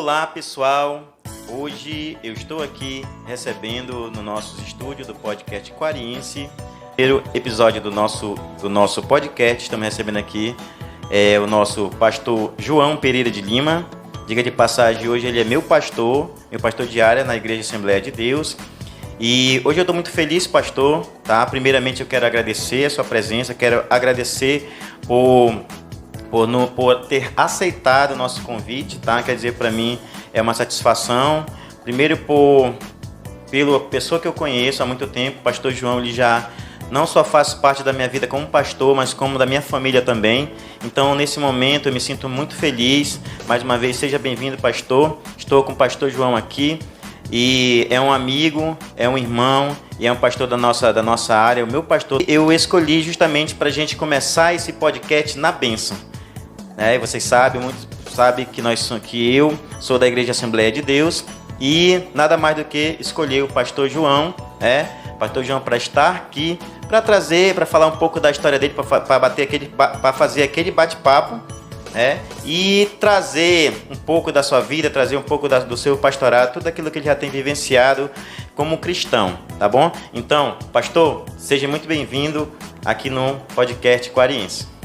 Olá pessoal, hoje eu estou aqui recebendo no nosso estúdio do podcast Quariense, primeiro episódio do nosso podcast. Estamos recebendo aqui o nosso pastor João Pereira de Lima. Diga de passagem, hoje ele é meu pastor de área na Igreja Assembleia de Deus. E hoje eu estou muito feliz, pastor, tá? Primeiramente eu quero agradecer a sua presença, quero agradecer por ter aceitado o nosso convite, tá? Quer dizer, para mim é uma satisfação. Primeiro pela pessoa que eu conheço há muito tempo, o pastor João, ele já não só faz parte da minha vida como pastor, mas como da minha família também. Então, nesse momento, eu me sinto muito feliz. Mais uma vez, seja bem-vindo, pastor. Estou com o pastor João aqui. E é um amigo, é um irmão e é um pastor da nossa área, o meu pastor. Eu escolhi justamente para a gente começar esse podcast na bênção. Vocês sabem, muitos sabem que eu sou da Igreja Assembleia de Deus e nada mais do que escolher o pastor João, pastor João, para estar aqui, para trazer, para falar um pouco da história dele, para fazer aquele bate-papo, e trazer um pouco da sua vida, trazer um pouco do seu pastorado, tudo aquilo que ele já tem vivenciado como cristão, tá bom? Então, pastor, seja muito bem-vindo aqui no podcast Quariense.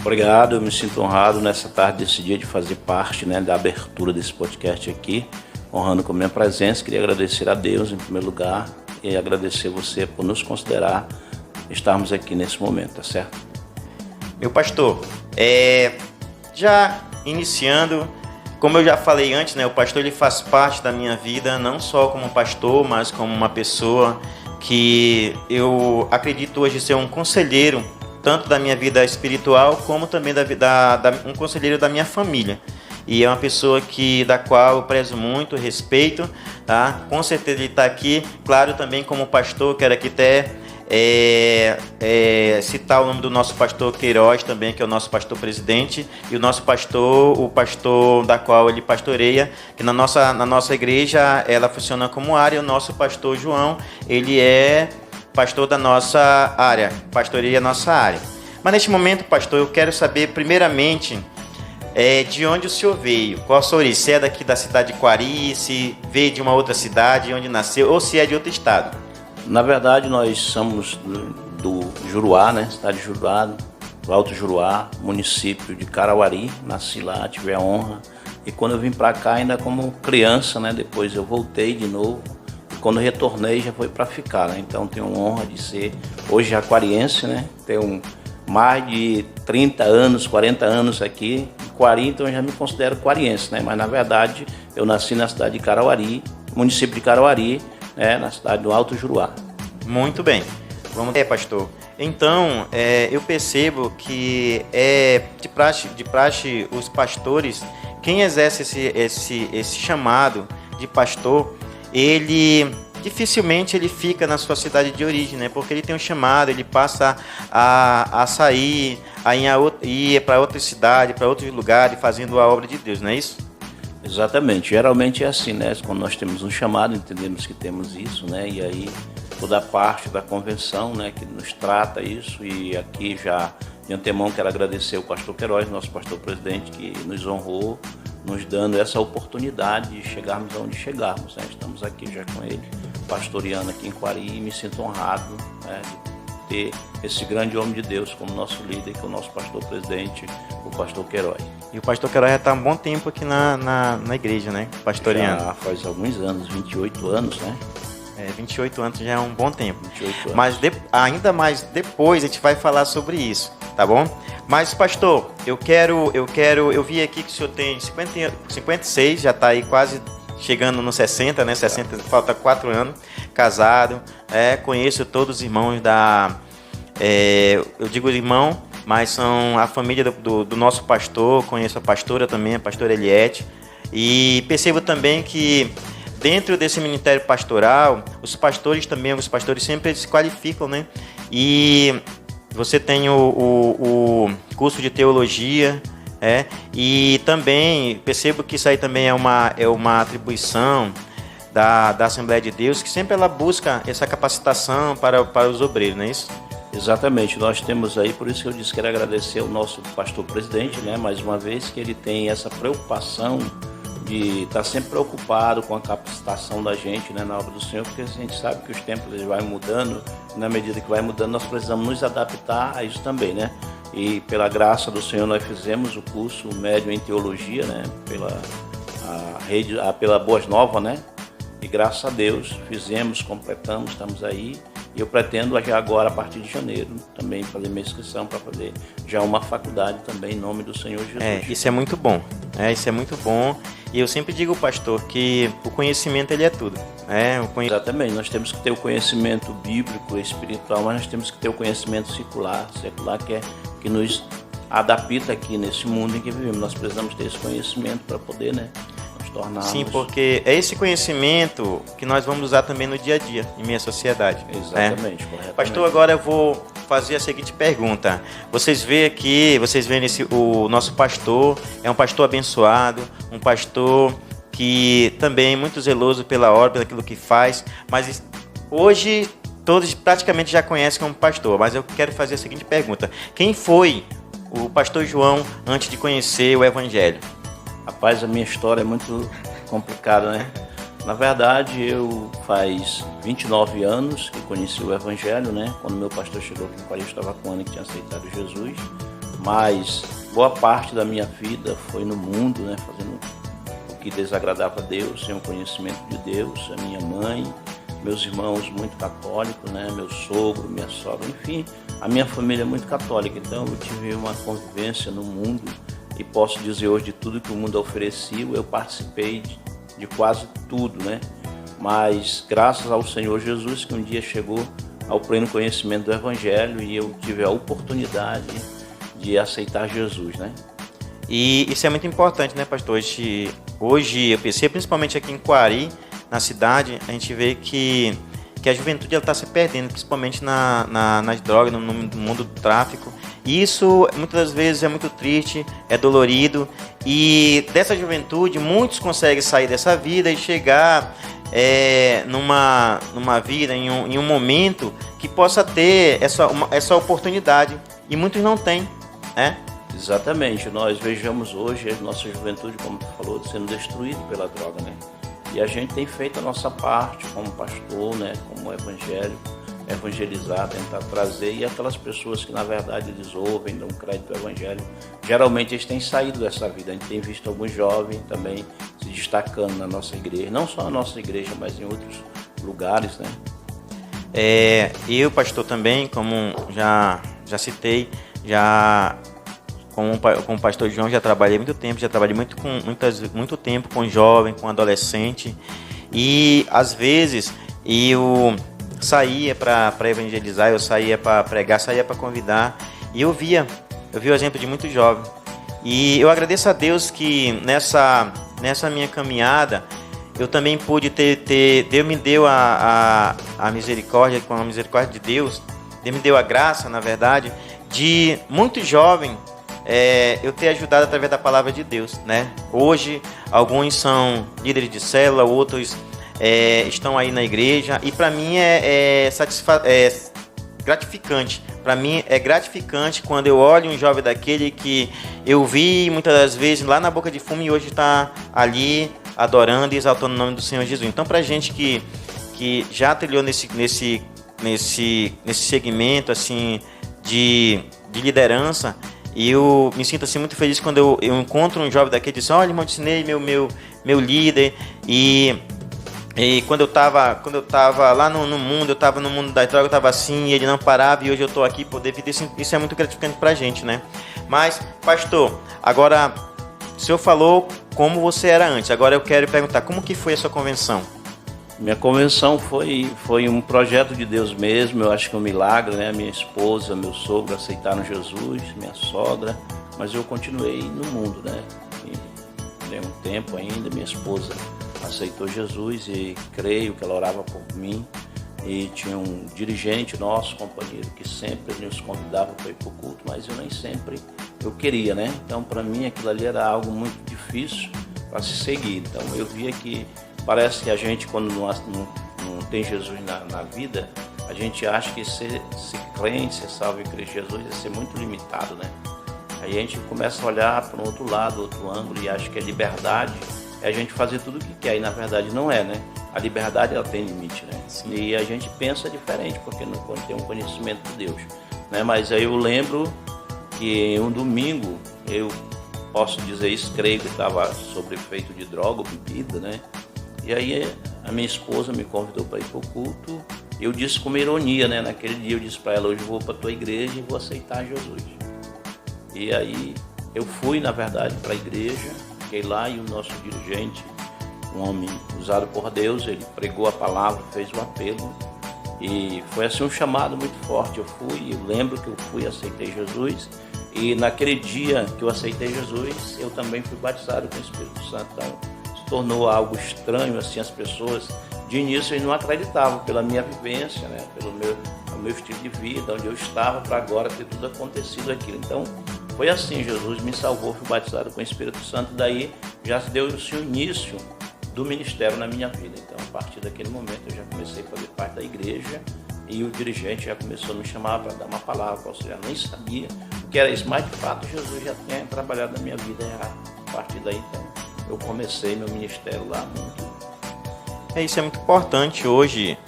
Obrigado, eu me sinto honrado nessa tarde, desse dia, de fazer parte, da abertura desse podcast aqui, honrando com a minha presença. Queria agradecer a Deus em primeiro lugar e agradecer você por nos considerar estarmos aqui nesse momento, tá certo? Meu pastor, já iniciando, como eu já falei antes, o pastor ele faz parte da minha vida, não só como pastor, mas como uma pessoa que eu acredito hoje ser um conselheiro, tanto da minha vida espiritual, como também um conselheiro da minha família. E é uma pessoa da qual eu prezo muito, respeito, tá? Com certeza ele está aqui, claro, também como pastor. Quero aqui até citar o nome do nosso pastor Queiroz também, que é o nosso pastor presidente, e o pastor da qual ele pastoreia, que na nossa igreja ela funciona como área. O nosso pastor João, ele é pastor da nossa área, pastoreia a nossa área. Mas neste momento, pastor, eu quero saber primeiramente de onde o senhor veio, qual a sua origem, se é daqui da cidade de Quari, se veio de uma outra cidade, onde nasceu, ou se é de outro estado. Na verdade, nós somos do Juruá, cidade de Juruá, do Alto Juruá, município de Carauari. Nasci lá, tive a honra. E quando eu vim para cá, ainda como criança, depois eu voltei de novo. E quando retornei, já foi para ficar, Então tenho a honra de ser hoje aquariense, Tenho mais de 30 anos, 40 anos aqui em Quari, então eu já me considero quariense, Mas na verdade eu nasci na cidade de Carauari, município de Carauari, na cidade do Alto Juruá. Muito bem. Vamos pastor. Então, eu percebo que de praxe os pastores, quem exerce esse chamado de pastor, ele dificilmente ele fica na sua cidade de origem, porque ele tem um chamado, ele passa a sair, a ir para outra cidade, para outros lugares, fazendo a obra de Deus, não é isso? Exatamente, geralmente é assim, Quando nós temos um chamado, entendemos que temos isso, E aí toda a parte da convenção, que nos trata isso. E aqui já de antemão quero agradecer o pastor Queiroz, nosso pastor presidente, que nos honrou, nos dando essa oportunidade de chegarmos aonde chegarmos, Estamos aqui já com ele, pastoreando aqui em Quari, e me sinto honrado, de ter esse grande homem de Deus como nosso líder, que é o nosso pastor presidente, o pastor Queiroz. E o pastor Queiroz já está há um bom tempo aqui na igreja, pastoreando. Já faz alguns anos, 28 anos, 28 anos já é um bom tempo. 28 anos. Mas ainda mais depois a gente vai falar sobre isso, tá bom? Mas, pastor, eu vi aqui que o senhor tem 56, já está aí quase chegando no 60, 60, falta 4 anos, casado. Conheço todos os irmãos eu digo irmão, mas são a família do nosso pastor. Conheço a pastora também, a pastora Eliette. E percebo também que dentro desse ministério pastoral, os pastores sempre se qualificam, E você tem o curso de teologia, e também percebo que isso aí também é uma atribuição da Assembleia de Deus, que sempre ela busca essa capacitação para os obreiros, não é isso? Exatamente, nós temos aí, por isso que eu disse que quero agradecer ao nosso pastor presidente, mais uma vez, que ele tem essa preocupação de estar sempre preocupado com a capacitação da gente, né, na obra do Senhor, porque a gente sabe que os tempos eles vão mudando, e na medida que vai mudando nós precisamos nos adaptar a isso também, né? E pela graça do Senhor nós fizemos o curso médio em teologia, né, pela Boas Novas, né? E graças a Deus fizemos, completamos, estamos aí. E eu pretendo agora, a partir de janeiro, também fazer minha inscrição para fazer já uma faculdade também, em nome do Senhor Jesus. Isso é muito bom. Isso é muito bom. E eu sempre digo, pastor, que o conhecimento ele é tudo. Exatamente. Nós temos que ter o conhecimento bíblico, espiritual, mas nós temos que ter o conhecimento secular que nos adapta aqui nesse mundo em que vivemos. Nós precisamos ter esse conhecimento para poder, né, nos tornarmos... Sim, porque é esse conhecimento que nós vamos usar também no dia a dia, em minha sociedade. Exatamente, corretamente. Pastor, agora eu vou fazer a seguinte pergunta. Vocês veem o nosso pastor, é um pastor abençoado, um pastor que também é muito zeloso pela obra, pelo aquilo que faz, mas hoje todos praticamente já conhecem como pastor, mas eu quero fazer a seguinte pergunta. Quem foi o pastor João antes de conhecer o Evangelho? Rapaz, a minha história é muito complicada, né? Na verdade, eu faz 29 anos que conheci o Evangelho, né? Quando meu pastor chegou aqui em Quari, eu estava com um ano que tinha aceitado Jesus. Mas boa parte da minha vida foi no mundo, né? Fazendo o que desagradava a Deus, sem o conhecimento de Deus. A minha mãe, meus irmãos muito católicos, né? Meu sogro, minha sogra, enfim. A minha família é muito católica, então eu tive uma convivência no mundo. E posso dizer hoje, de tudo que o mundo oferecia, eu participei de quase tudo, né? Mas graças ao Senhor Jesus, que um dia chegou ao pleno conhecimento do Evangelho e eu tive a oportunidade de aceitar Jesus, né? E isso é muito importante, né, pastor? Hoje eu percebo, principalmente aqui em Quari, na cidade, a gente vê que a juventude está se perdendo, principalmente nas drogas, no mundo do tráfico. E isso, muitas das vezes, é muito triste, é dolorido. E dessa juventude, muitos conseguem sair dessa vida e chegar numa vida, em um momento que possa ter essa oportunidade. E muitos não têm, né? Exatamente. Nós vejamos hoje a nossa juventude, como tu falou, sendo destruída pela droga, né? E a gente tem feito a nossa parte como pastor, né, como evangelizar, tentar trazer, e aquelas pessoas que na verdade eles ouvem, dão crédito ao Evangelho, geralmente eles têm saído dessa vida. A gente tem visto alguns jovens também se destacando na nossa igreja, não só na nossa igreja, mas em outros lugares, né? Eu, pastor, também, como já citei, como o pastor João, já trabalhei muito tempo, muito tempo com jovem, com adolescente, e às vezes eu saía para evangelizar, eu saía para pregar, saía para convidar, e eu via o exemplo de muito jovem. E eu agradeço a Deus que nessa minha caminhada eu também pude Deus me deu a misericórdia, com a misericórdia de Deus me deu a graça, na verdade, de muito jovem eu ter ajudado através da palavra de Deus, né? Hoje, alguns são líderes de célula, outros estão aí na igreja, e para mim é gratificante. Para mim é gratificante quando eu olho um jovem daquele que eu vi muitas das vezes lá na boca de fumo e hoje está ali adorando e exaltando o nome do Senhor Jesus. Então, para gente que já trilhou nesse segmento assim de liderança, e eu me sinto assim muito feliz quando eu encontro um jovem daquele e diz: olha, irmão Disney, meu líder. E quando eu tava lá no mundo, eu tava no mundo da droga, eu tava assim, e ele não parava, e hoje eu tô aqui poder viver. Isso é muito gratificante pra gente, né? Mas, pastor, agora o senhor falou como você era antes. Agora eu quero perguntar, como que foi a sua convenção? Minha convenção foi um projeto de Deus mesmo. Eu acho que é um milagre, né? Minha esposa, meu sogro aceitaram Jesus, minha sogra, mas eu continuei no mundo, né? E dei um tempo ainda, minha esposa aceitou Jesus e creio que ela orava por mim. E tinha um dirigente nosso, companheiro, que sempre nos convidava para ir para o culto, mas eu nem sempre eu queria, né? Então, para mim, aquilo ali era algo muito difícil para se seguir. Então, eu via que parece que a gente, quando não tem Jesus na vida, a gente acha que ser crente, ser salvo em Cristo Jesus, é ser muito limitado, né? Aí a gente começa a olhar para um outro lado, outro ângulo, e acha que a liberdade é a gente fazer tudo o que quer, e na verdade não é, né? A liberdade, ela tem limite, né? Sim. E a gente pensa diferente, porque não tem um conhecimento de Deus, né? Mas aí eu lembro que um domingo, eu posso dizer isso, creio que estava sob efeito de droga ou bebida, né? E aí a minha esposa me convidou para ir para o culto. Eu disse com uma ironia, né? Naquele dia eu disse para ela, hoje eu vou para a tua igreja e vou aceitar Jesus. E aí eu fui, na verdade, para a igreja, fiquei lá e o nosso dirigente, um homem usado por Deus, ele pregou a palavra, fez o apelo. E foi assim um chamado muito forte. Eu lembro que eu fui, aceitei Jesus. E naquele dia que eu aceitei Jesus, eu também fui batizado com o Espírito Santo. Então, se tornou algo estranho, assim, as pessoas de início eles não acreditavam pela minha vivência, né? Pelo meu estilo de vida, onde eu estava, para agora ter tudo acontecido aquilo. Então, foi assim, Jesus me salvou, fui batizado com o Espírito Santo, daí já se deu-se o início do ministério na minha vida. Então, a partir daquele momento, eu já comecei a fazer parte da igreja e o dirigente já começou a me chamar para dar uma palavra, ou seja, eu nem sabia o que era isso, mas de fato Jesus já tinha trabalhado na minha vida. A partir daí, então, eu comecei meu ministério lá muito. Isso é muito importante hoje.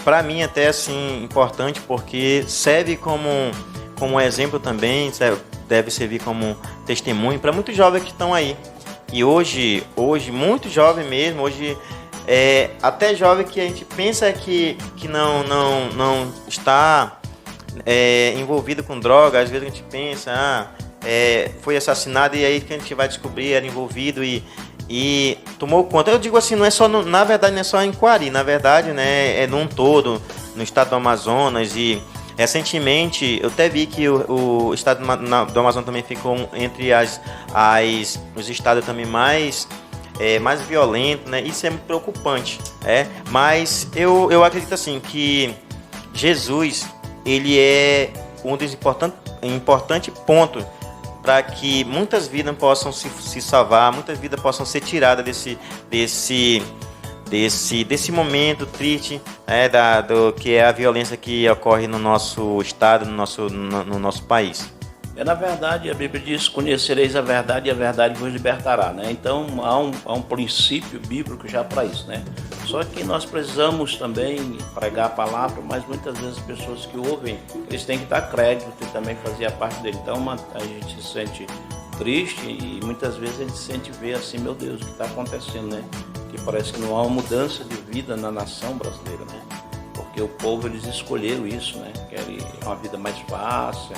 Para mim até assim importante porque serve como exemplo também, deve servir como testemunho para muitos jovens que estão aí. E hoje muito jovem mesmo, hoje até jovem que a gente pensa que não está envolvido com droga, às vezes a gente pensa, foi assassinado e aí que a gente vai descobrir era envolvido e tomou conta. Eu digo assim, não é só na verdade não é só em Quari, na verdade, né, é num todo, no estado do Amazonas. E recentemente eu até vi que o estado do Amazonas também ficou entre os estados também mais violentos, né? Isso é muito preocupante, mas eu acredito assim que Jesus, ele é um dos importantes pontos para que muitas vidas possam se salvar, muitas vidas possam ser tiradas desse momento triste, do que é a violência que ocorre no nosso estado, no nosso país. Na verdade, a Bíblia diz, conhecereis a verdade e a verdade vos libertará, né? Então, há um princípio bíblico já para isso, né? Só que nós precisamos também pregar a palavra, mas muitas vezes as pessoas que ouvem, eles têm que dar crédito e também fazer a parte dele. Então, a gente se sente triste e muitas vezes a gente sente ver assim, meu Deus, o que está acontecendo, né? Que parece que não há uma mudança de vida na nação brasileira, né? Porque o povo, eles escolheram isso, né? Querem uma vida mais fácil,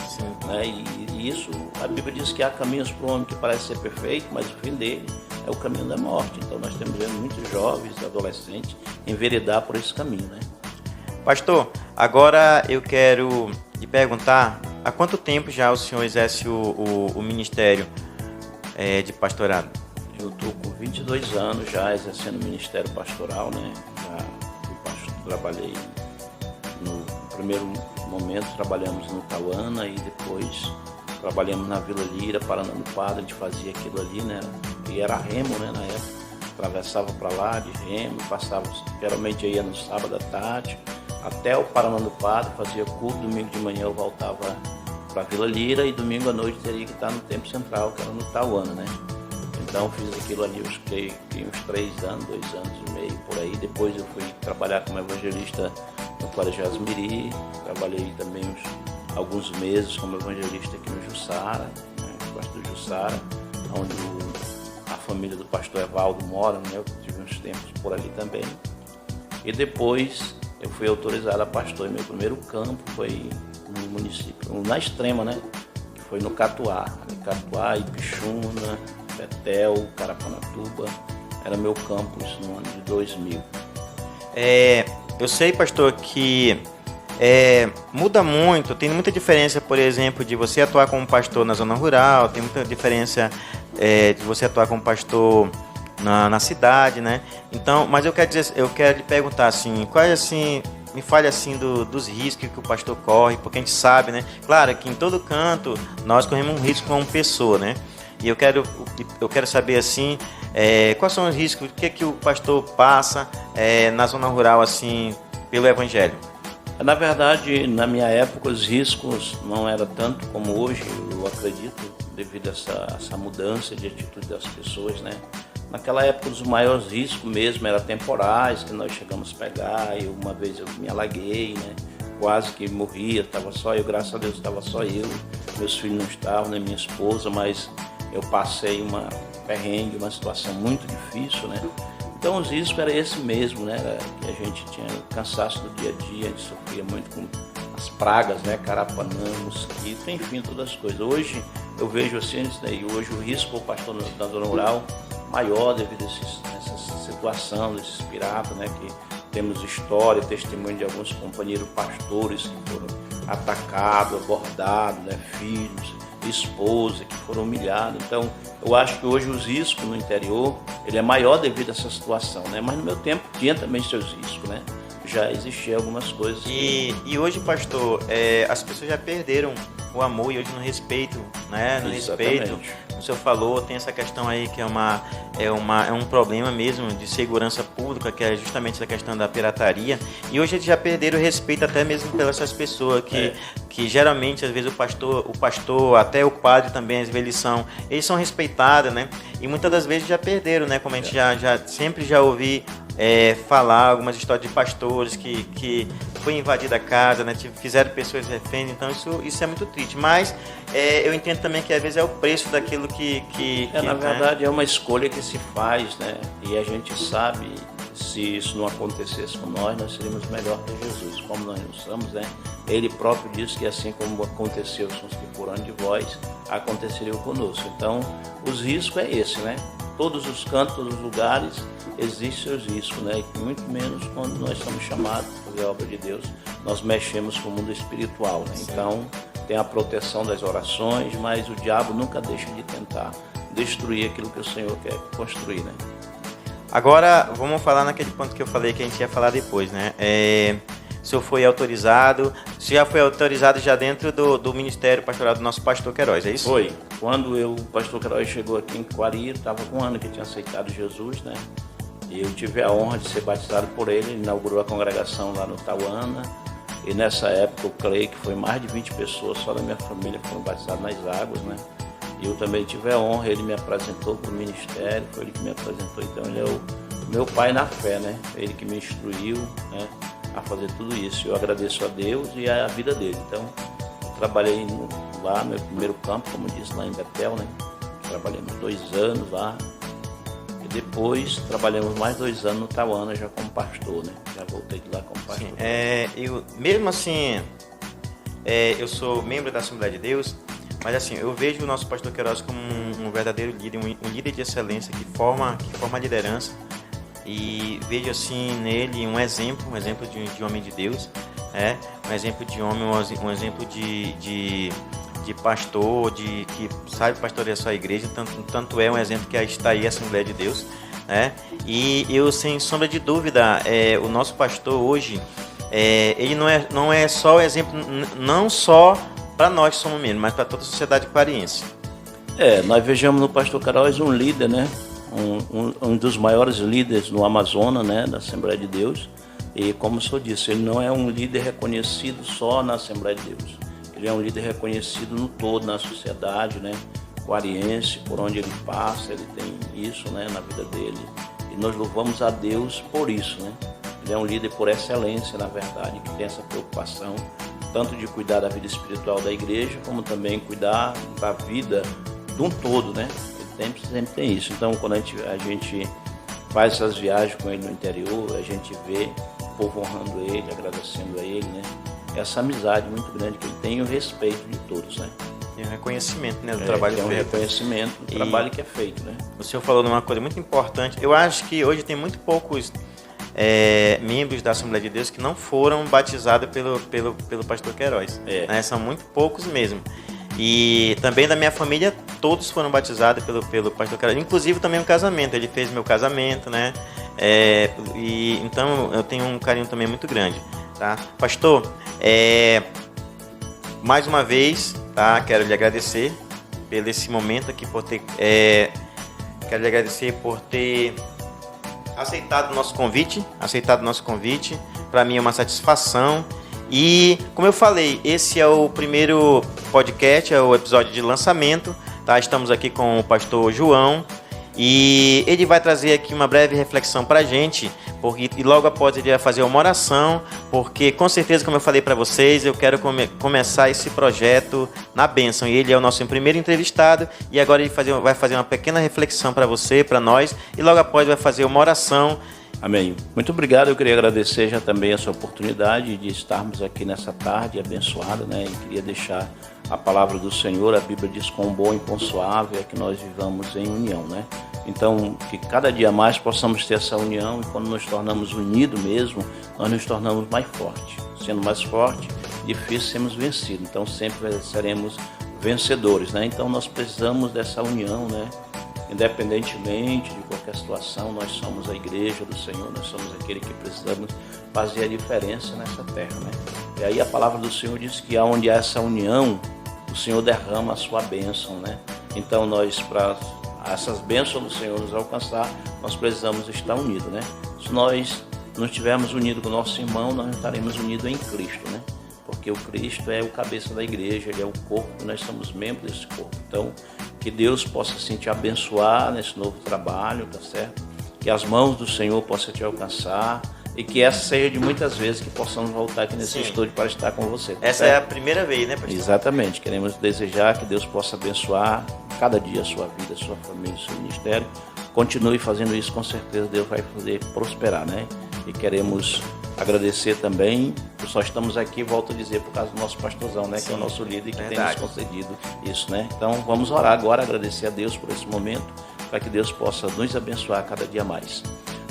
né? E isso, a Bíblia diz que há caminhos para o homem que parece ser perfeito, mas o fim dele é o caminho da morte. Então nós temos vendo muitos jovens, adolescentes, enveredar por esse caminho, né? Pastor, agora eu quero lhe perguntar, há quanto tempo já o senhor exerce o ministério de pastorado? Eu estou com 22 anos já exercendo o ministério pastoral, né? Trabalhei no primeiro momento, trabalhamos no Tauana e depois trabalhamos na Vila Lira, Paranampá, a gente fazia aquilo ali, né? E era remo, né, na época. Atravessava para lá de remo, passava, geralmente eu ia no sábado à tarde, até o Paranampá, fazia culto, domingo de manhã eu voltava para a Vila Lira e domingo à noite teria que estar no Templo Central, que era no Tauana, né? Então fiz aquilo ali, eu fiquei uns 3 anos, 2 anos e meio por aí. Depois eu fui trabalhar como evangelista no Colégio Asmiri, trabalhei também alguns meses como evangelista aqui no Jussara, né, no pastor Jussara, onde a família do pastor Evaldo mora, né, eu tive uns tempos por ali também. E depois eu fui autorizado a pastor, e meu primeiro campo foi no município, na Extrema, né, que foi no Catuá, Ipixuna, Betel, Carapanatuba, era meu campus no ano de 2000. Eu sei, pastor, que muda muito, tem muita diferença, por exemplo, de você atuar como pastor na zona rural, tem muita diferença de você atuar como pastor na cidade, né? Então, mas eu quero lhe perguntar assim, quais assim, me fale assim dos riscos que o pastor corre, porque a gente sabe, né? Claro que em todo canto nós corremos um risco como pessoa, né? E eu quero saber assim, quais são os riscos, o que o pastor passa na zona rural assim pelo evangelho? Na verdade, na minha época os riscos não eram tanto como hoje, eu acredito, devido a essa mudança de atitude das pessoas, né? Naquela época, os maiores riscos mesmo eram temporais, que nós chegamos a pegar, e uma vez eu me alaguei, né? Quase que morria, estava só eu, graças a Deus estava só eu, meus filhos não estavam, nem minha esposa, mas eu passei uma perrengue, uma situação muito difícil, né? Então os riscos era esse mesmo, né? Que a gente tinha cansaço do dia a dia, a gente sofria muito com as pragas, né? Carapanã, mosquito, enfim, todas as coisas. Hoje eu vejo assim, e hoje o risco para o pastor da zona rural maior devido a essa situação desses piratas, né? Que temos história, testemunho de alguns companheiros pastores que foram atacados, abordados, né? Filhos, esposa que foram humilhados. Então eu acho que hoje os riscos no interior ele é maior devido a essa situação, né? Mas no meu tempo tinha também seus riscos, né? Já existiam algumas coisas. E hoje, pastor, as pessoas já perderam o amor e hoje no respeito, né? No Exatamente. respeito, o senhor falou, tem essa questão aí que é um problema mesmo de segurança pública, que é justamente essa questão da pirataria. E hoje eles já perderam o respeito até mesmo pelas essas pessoas que geralmente, às vezes, o pastor, até o padre também, às vezes eles são respeitados, né? E muitas das vezes já perderam, né? Como a gente sempre já ouvi falar algumas histórias de pastores que foi invadida a casa, né? Fizeram pessoas reféns, então isso é muito triste. Mas eu entendo também que às vezes é o preço daquilo na verdade, é uma escolha que se faz, né? E a gente sabe, se isso não acontecesse com nós seríamos melhor que Jesus. Como nós não somos, né? Ele próprio disse que assim como aconteceu com os que foram de vós, aconteceria conosco. Então, os riscos é esse, né? Todos os cantos, todos os lugares, existem seus riscos, né? E muito menos quando nós somos chamados para fazer a obra de Deus, nós mexemos com o mundo espiritual, né? Então, tem a proteção das orações, mas o diabo nunca deixa de tentar destruir aquilo que o Senhor quer construir, né? Agora, vamos falar naquele ponto que eu falei que a gente ia falar depois, né? O senhor foi autorizado, já foi autorizado já dentro do Ministério Pastoral do nosso pastor Queiroz, é isso? Foi. Quando o pastor Queiroz chegou aqui em Quari, estava com um ano que tinha aceitado Jesus, né? E eu tive a honra de ser batizado por ele, ele inaugurou a congregação lá no Tauana. E nessa época eu creio que foi mais de 20 pessoas só da minha família que foram batizadas nas águas, né? E eu também tive a honra, ele me apresentou para o ministério, foi ele que me apresentou, então ele é o meu pai na fé, né? Ele que me instruiu, né, a fazer tudo isso. Eu agradeço a Deus e a vida dele. Então, eu trabalhei lá no meu primeiro campo, como disse, lá em Betel, né? Trabalhamos 2 anos lá. E depois trabalhamos mais 2 anos no Tauana, já como pastor, né? Já voltei de lá como pastor. Sim, mesmo assim, eu sou membro da Assembleia de Deus, mas assim, eu vejo o nosso pastor Queiroz como um verdadeiro líder, um líder de excelência que forma a liderança. E vejo assim nele um exemplo de homem de Deus, um exemplo de homem, um exemplo de pastor, que sabe pastorear a sua igreja, tanto é um exemplo que está aí a Assembleia de Deus, né? E eu, sem sombra de dúvida, o nosso pastor hoje, ele não é só exemplo, não só para nós que somos membros, mas para toda a sociedade quariense. Nós vejamos no pastor Queiroz um líder, né? Um dos maiores líderes no Amazonas, né, da Assembleia de Deus. E como o senhor disse, ele não é um líder reconhecido só na Assembleia de Deus. Ele é um líder reconhecido no todo, na sociedade, né, quariense, por onde ele passa, ele tem isso, né, na vida dele. E nós louvamos a Deus por isso, né. Ele é um líder por excelência, na verdade, que tem essa preocupação, tanto de cuidar da vida espiritual da igreja, como também cuidar da vida de um todo, né. Sempre tem isso. Então, quando a gente faz essas viagens com ele no interior, a gente vê o povo honrando ele, agradecendo a ele, né? Essa amizade muito grande que ele tem e o respeito de todos, né? E o reconhecimento, né, do trabalho feito. Um reconhecimento do trabalho que é feito, né? O senhor falou de uma coisa muito importante. Eu acho que hoje tem muito poucos membros da Assembleia de Deus que não foram batizados pelo pastor Queiroz. Né? São muito poucos mesmo. E também da minha família, todos foram batizados pelo pastor Queiroz, inclusive também o casamento, ele fez meu casamento, né? Então eu tenho um carinho também muito grande, tá? Pastor, mais uma vez, tá? Quero lhe agradecer por esse momento aqui, quero lhe agradecer por ter aceitado o nosso convite, para mim é uma satisfação. E, como eu falei, esse é o primeiro podcast, é o episódio de lançamento, tá? Estamos aqui com o pastor João E ele vai trazer aqui uma breve reflexão para a gente, e logo após ele vai fazer uma oração, porque com certeza, como eu falei para vocês, eu quero começar esse projeto na bênção. E ele é o nosso primeiro entrevistado, e agora ele vai fazer uma pequena reflexão para você, para nós, e logo após vai fazer uma oração. Amém. Muito obrigado. Eu queria agradecer já também essa oportunidade de estarmos aqui nessa tarde abençoada, né? E queria deixar a palavra do Senhor. A Bíblia diz: quão bom e quão suave é que nós vivamos em união, né? Então, que cada dia mais possamos ter essa união, e quando nos tornamos unidos mesmo, nós nos tornamos mais fortes. Sendo mais forte, difícil sermos vencidos. Então, sempre seremos vencedores, né? Então, nós precisamos dessa união, né? Independentemente de qualquer situação, nós somos a igreja do Senhor, nós somos aquele que precisamos fazer a diferença nessa terra, né? E aí a palavra do Senhor diz que onde há essa união, o Senhor derrama a sua bênção, né? Então nós, para essas bênçãos do Senhor nos alcançar, nós precisamos estar unidos, né? Se nós não estivermos unidos com o nosso irmão, nós não estaremos unidos em Cristo, né? Porque o Cristo é o cabeça da igreja, ele é o corpo, e nós somos membros desse corpo. Então, que Deus possa assim te abençoar nesse novo trabalho, tá certo? Que as mãos do Senhor possam te alcançar e que essa seja de muitas vezes que possamos voltar aqui nesse estúdio para estar com você. Tá essa certo? É a primeira vez, né, pastor? Exatamente. Queremos desejar que Deus possa abençoar cada dia a sua vida, a sua família, o seu ministério. Continue fazendo isso, com certeza Deus vai fazer prosperar, né? E queremos agradecer também, só estamos aqui, volto a dizer, por causa do nosso pastorzão, né? Sim, que é o nosso líder e que tem nos concedido isso, né? Então vamos orar agora, agradecer a Deus por esse momento, para que Deus possa nos abençoar cada dia mais.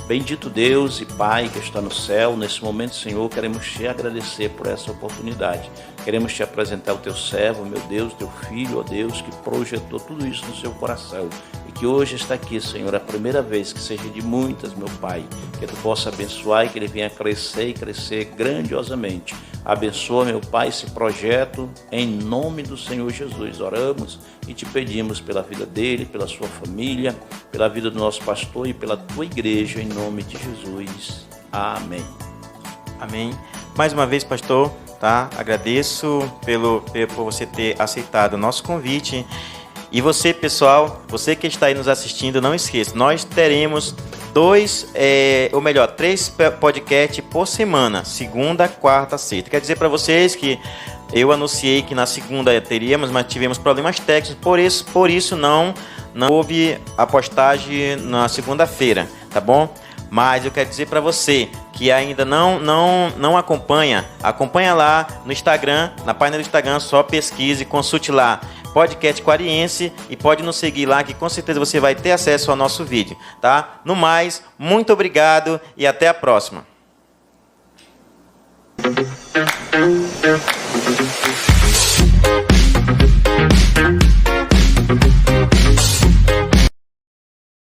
Bendito Deus e Pai que está no céu, nesse momento, Senhor, queremos te agradecer por essa oportunidade. Queremos te apresentar o teu servo, meu Deus, teu filho, ó Deus, que projetou tudo isso no seu coração e que hoje está aqui, Senhor, a primeira vez, que seja de muitas, meu Pai, que tu possa abençoar e que ele venha crescer e crescer grandiosamente. Abençoa, meu Pai, esse projeto em nome do Senhor Jesus. Oramos e te pedimos pela vida dele, pela sua família, pela vida do nosso pastor e pela tua igreja, em nome de Jesus. Amém. Amém. Mais uma vez, pastor, tá? Agradeço por você ter aceitado o nosso convite. E você, pessoal, você que está aí nos assistindo, não esqueça, nós teremos 3 podcasts por semana, segunda, quarta, sexta. Quer dizer para vocês que eu anunciei que na segunda teríamos, mas tivemos problemas técnicos, por isso não houve a postagem na segunda-feira, tá bom? Mas eu quero dizer para você que ainda não acompanha lá no Instagram, na página do Instagram, só pesquise, consulte lá, Podcast Quariense, e pode nos seguir lá, que com certeza você vai ter acesso ao nosso vídeo, tá? No mais, muito obrigado e até a próxima.